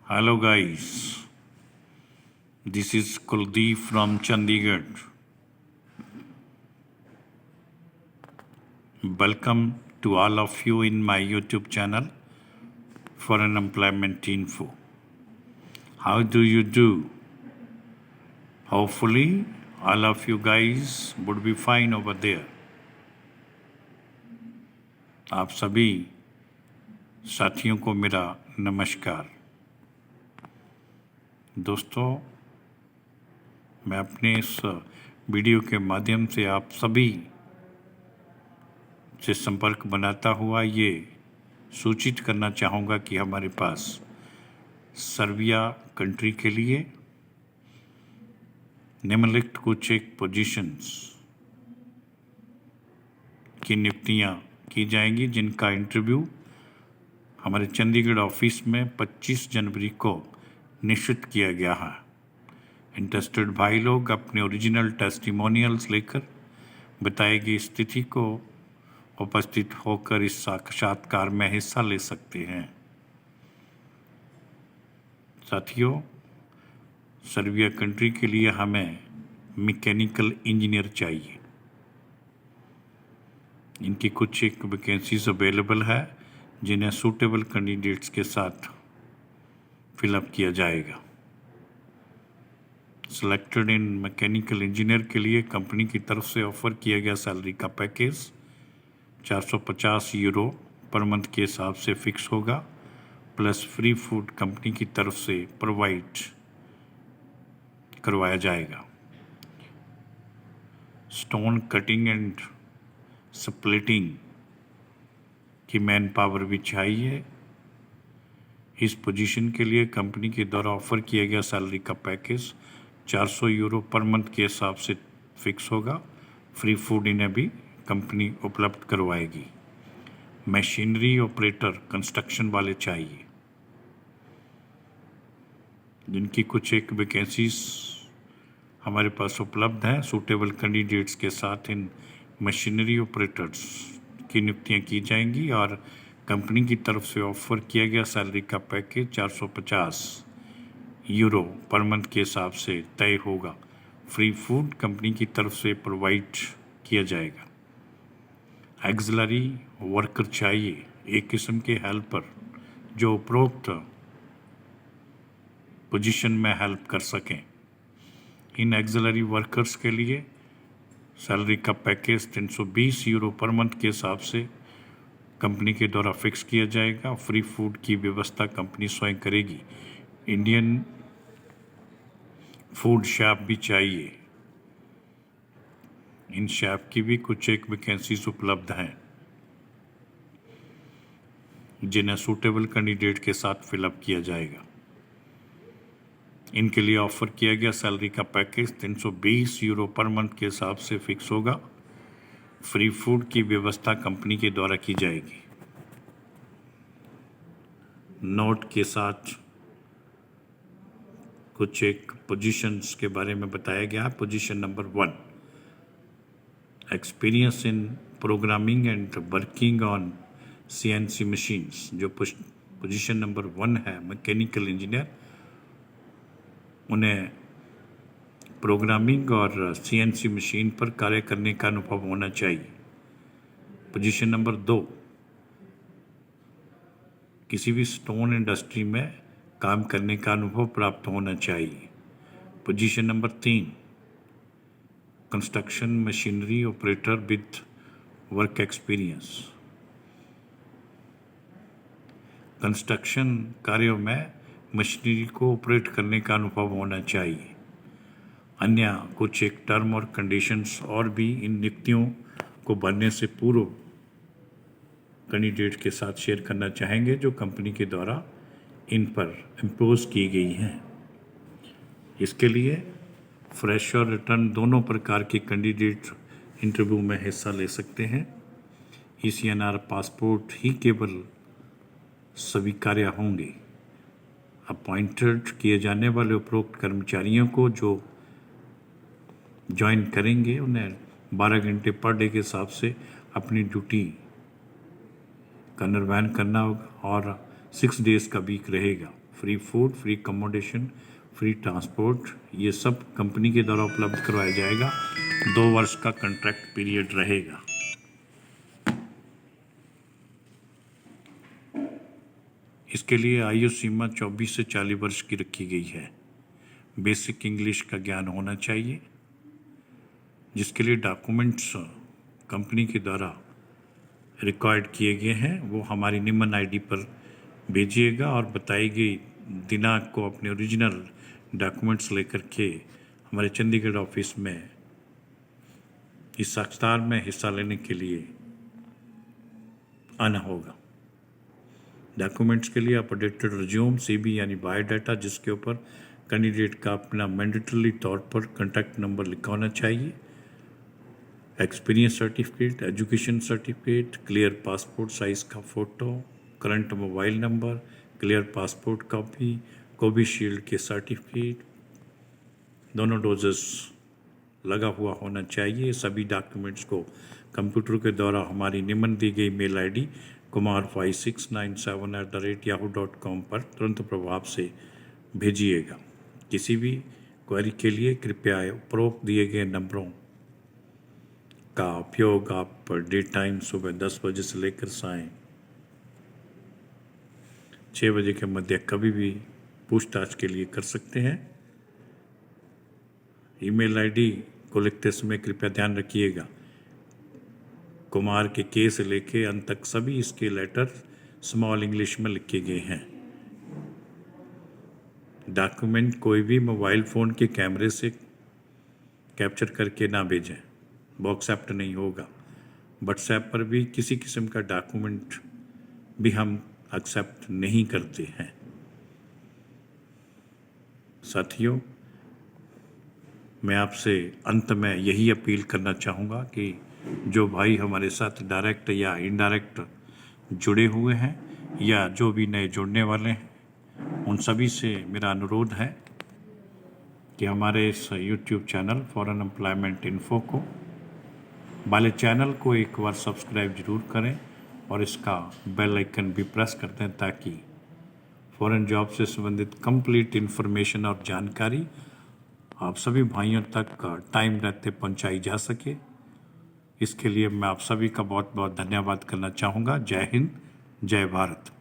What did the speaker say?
Hello guys, this is Kuldeep from Chandigarh. Welcome to all of you in my YouTube channel for an employment info. How do you do? Hopefully all of you guys would be fine over there. आप सभी साथियों को मेरा नमस्कार। दोस्तों, मैं अपने इस वीडियो के माध्यम से आप सभी से संपर्क बनाता हुआ ये सूचित करना चाहूँगा कि हमारे पास सर्बिया कंट्री के लिए निम्नलिखित कुछ एक पोजीशंस की नियुक्तियाँ की जाएंगी, जिनका इंटरव्यू हमारे चंडीगढ़ ऑफिस में 25 जनवरी को निश्चित किया गया है। इंटरेस्टेड भाई लोग अपने ओरिजिनल टेस्टिमोनियल्स लेकर बताई गई स्थिति को उपस्थित होकर इस साक्षात्कार में हिस्सा ले सकते हैं। साथियों, सर्बिया कंट्री के लिए हमें मैकेनिकल इंजीनियर चाहिए। इनकी कुछ एक वैकेंसीज अवेलेबल है, जिन्हें सूटेबल कैंडिडेट्स के साथ फिलअप किया जाएगा। सिलेक्टेड इन मैकेनिकल इंजीनियर के लिए कंपनी की तरफ से ऑफर किया गया सैलरी का पैकेज 450 यूरो पर मंथ के हिसाब से फिक्स होगा, प्लस फ्री फूड कंपनी की तरफ से प्रोवाइड करवाया जाएगा। स्टोन कटिंग एंड स्प्लिटिंग की मैन पावर भी चाहिए। इस पोजीशन के लिए कंपनी के द्वारा ऑफर किया गया सैलरी का पैकेज 400 यूरो पर मंथ के हिसाब से फिक्स होगा। फ्री फूड इन्हें भी कंपनी उपलब्ध करवाएगी। मशीनरी ऑपरेटर कंस्ट्रक्शन वाले चाहिए, जिनकी कुछ एक वैकेंसीज हमारे पास उपलब्ध हैं। सूटेबल कैंडिडेट्स के साथ इन मशीनरी ऑपरेटर्स की नियुक्तियां की जाएंगी और कंपनी की तरफ से ऑफर किया गया सैलरी का पैकेज 450 यूरो पर मंथ के हिसाब से तय होगा। फ्री फूड कंपनी की तरफ से प्रोवाइड किया जाएगा। एक्सिलरी वर्कर चाहिए, एक किस्म के हेल्पर जो उपरोक्त पोजीशन में हेल्प कर सकें। इन एक्सिलरी वर्कर्स के लिए सैलरी का पैकेज 320 यूरो पर मंथ के हिसाब से कंपनी के द्वारा फिक्स किया जाएगा। फ्री फूड की व्यवस्था कंपनी स्वयं करेगी। इंडियन फूड शॉप भी चाहिए। इन शॉप की भी कुछ एक वैकेंसीज उपलब्ध हैं, जिन्हें सूटेबल कैंडिडेट के साथ फिलअप किया जाएगा। इनके लिए ऑफर किया गया सैलरी का पैकेज 320 यूरो पर मंथ के हिसाब से फिक्स होगा। फ्री फूड की व्यवस्था कंपनी के द्वारा की जाएगी। नोट के साथ कुछ एक पोजीशंस के बारे में बताया गया। Position number 1, experience in programming and working on CNC machines. जो पोजीशन नंबर 1 है, मैकेनिकल इंजीनियर, उन्हें प्रोग्रामिंग और CNC मशीन पर कार्य करने का अनुभव होना चाहिए। पोजीशन नंबर 2, किसी भी स्टोन इंडस्ट्री में काम करने का अनुभव प्राप्त होना चाहिए। Position number 3, construction machinery operator with work experience. Construction कार्यों में मशीनरी को ऑपरेट करने का अनुभव होना चाहिए। अन्य कुछ एक टर्म और कंडीशंस और भी इन नियुक्तियों को भरने से पूर्व कैंडिडेट के साथ शेयर करना चाहेंगे, जो कंपनी के द्वारा इन पर इम्पोज की गई हैं। इसके लिए फ्रेश और रिटर्न दोनों प्रकार के कैंडिडेट इंटरव्यू में हिस्सा ले सकते हैं। ECNR पासपोर्ट ही केवल स्वीकार्य होंगे। अपॉइंटेड किए जाने वाले उपरोक्त कर्मचारियों को जो ज्वाइन करेंगे, उन्हें 12 घंटे पर डे के हिसाब से अपनी ड्यूटी का निर्वहन करना होगा और 6 डेज का वीक रहेगा। Free food, free accommodation, free transport, ये सब कंपनी के द्वारा उपलब्ध करवाया जाएगा। 2 वर्ष का कॉन्ट्रैक्ट पीरियड रहेगा। इसके लिए आयु सीमा 24 से 40 वर्ष की रखी गई है। बेसिक इंग्लिश का ज्ञान होना चाहिए, जिसके लिए डॉक्यूमेंट्स कंपनी के द्वारा रिकॉर्ड किए गए हैं वो हमारी निम्न आईडी पर भेजिएगा और बताई गई दिनांक को अपने ओरिजिनल डॉक्यूमेंट्स लेकर के हमारे चंडीगढ़ ऑफिस में इस साक्षात्कार में हिस्सा लेने के लिए आना होगा। डॉक्यूमेंट्स के लिए अपडेटेड रिज्यूम, सीवी यानी बायोडाटा, जिसके ऊपर कैंडिडेट का अपना मैंडेटरी तौर पर कॉन्टैक्ट नंबर लिखा होना चाहिए, experience certificate, education certificate, clear passport size का photo, current mobile number, clear passport copy, Covishield के सर्टिफिकेट, दोनों डोजेस लगा हुआ होना चाहिए। सभी डॉक्यूमेंट्स को कंप्यूटर के द्वारा हमारी निम्न दी गई मेल आईडी kumar5697@yahoo.com पर तुरंत प्रभाव से भेजिएगा। किसी भी क्वेरी के लिए कृपया उपरोक्त दिए गए नंबरों का उपयोग आप डे टाइम सुबह 10 बजे से लेकर सायं 6 बजे के मध्य कभी भी पूछताछ के लिए कर सकते हैं। ईमेल आईडी को लिखते समय कृपया ध्यान रखिएगा, कुमार के के से लेके अंत तक सभी इसके लेटर स्मॉल इंग्लिश में लिखे गए हैं। डॉक्यूमेंट कोई भी मोबाइल फ़ोन के कैमरे से कैप्चर करके ना भेजें, वो एक्सेप्ट नहीं होगा। व्हाट्सएप पर भी किसी किस्म का डॉक्यूमेंट भी हम एक्सेप्ट नहीं करते हैं। साथियों, मैं आपसे अंत में यही अपील करना चाहूँगा कि जो भाई हमारे साथ डायरेक्ट या इनडायरेक्ट जुड़े हुए हैं या जो भी नए जुड़ने वाले हैं, उन सभी से मेरा अनुरोध है कि हमारे इस YouTube channel foreign employment info को वाले चैनल को एक बार सब्सक्राइब जरूर करें और इसका बेल आइकन भी प्रेस कर दें ताकि फॉरेन जॉब से संबंधित कंप्लीट इन्फॉर्मेशन और जानकारी आप सभी भाइयों तक टाइम रहते पहुंचाई जा सके। इसके लिए मैं आप सभी का बहुत बहुत धन्यवाद करना चाहूँगा। जय हिंद, जय भारत।